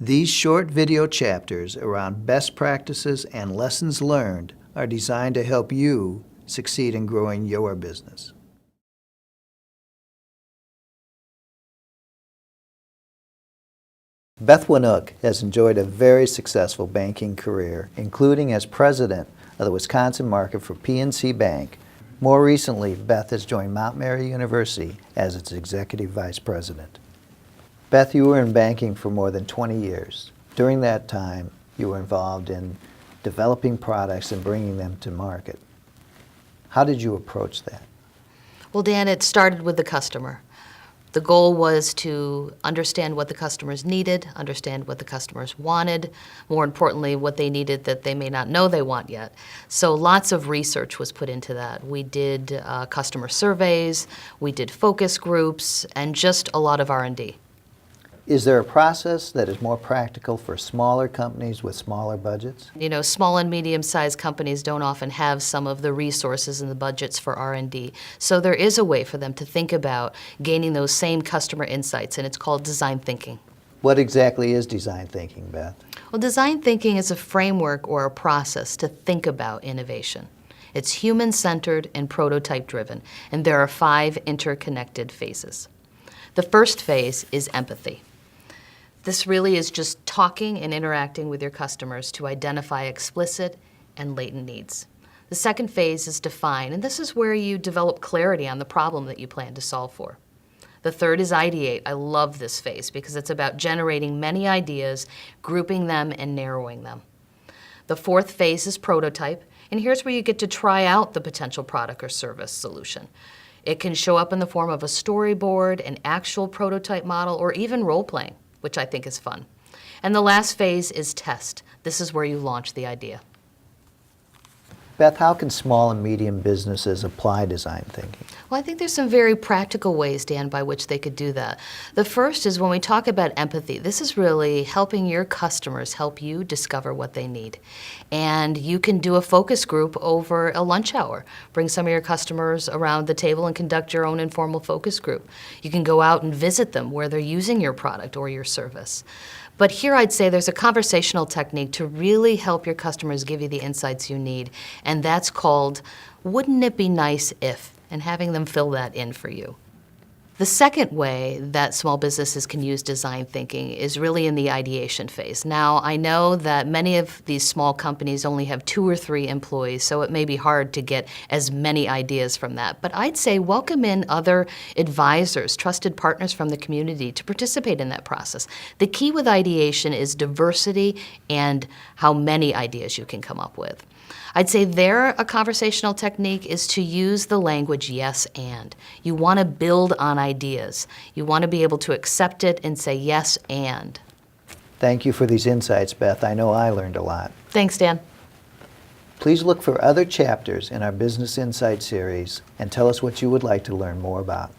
These short video chapters around best practices and lessons learned are designed to help you succeed in growing your business. Beth Wnuk has enjoyed a very successful banking career, including as president of the Wisconsin market for PNC Bank. More recently, Beth has joined Mount Mary University as its executive vice president. Beth, you were in banking for more than 20 years. During that time, you were involved in developing products and bringing them to market. How did you approach that? Well, Dan, it started with the customer. The goal was to understand what the customers needed, understand what the customers wanted, more importantly, what they needed that they may not know they want yet. So lots of research was put into that. We did customer surveys, we did focus groups, and just a lot of R&D. Is there a process that is more practical for smaller companies with smaller budgets? You know, small and medium-sized companies don't often have some of the resources and the budgets for R&D. So there is a way for them to think about gaining those same customer insights, and it's called design thinking. What exactly is design thinking, Beth? Well, design thinking is a framework or a process to think about innovation. It's human-centered and prototype-driven, and there are 5 interconnected phases. The first phase is empathy. This really is just talking and interacting with your customers to identify explicit and latent needs. The second phase is define, and this is where you develop clarity on the problem that you plan to solve for. The third is ideate. I love this phase because it's about generating many ideas, grouping them, and narrowing them. The fourth phase is prototype, and here's where you get to try out the potential product or service solution. It can show up in the form of a storyboard, an actual prototype model, or even role-playing, which I think is fun. And the last phase is test. This is where you launch the idea. Beth, how can small and medium businesses apply design thinking? Well, I think there's some very practical ways, Dan, by which they could do that. The first is when we talk about empathy, this is really helping your customers help you discover what they need. And you can do a focus group over a lunch hour. Bring some of your customers around the table and conduct your own informal focus group. You can go out and visit them where they're using your product or your service. But here I'd say there's a conversational technique to really help your customers give you the insights you need, and that's called, wouldn't it be nice if, and having them fill that in for you. The second way that small businesses can use design thinking is really in the ideation phase. Now, I know that many of these small companies only have 2 or 3 employees, so it may be hard to get as many ideas from that. But I'd say welcome in other advisors, trusted partners from the community to participate in that process. The key with ideation is diversity and how many ideas you can come up with. I'd say there a conversational technique is to use the language yes and. You want to build on ideas. You want to be able to accept it and say yes and. Thank you for these insights, Beth. I know I learned a lot. Thanks, Dan. Please look for other chapters in our Business Insight series and tell us what you would like to learn more about.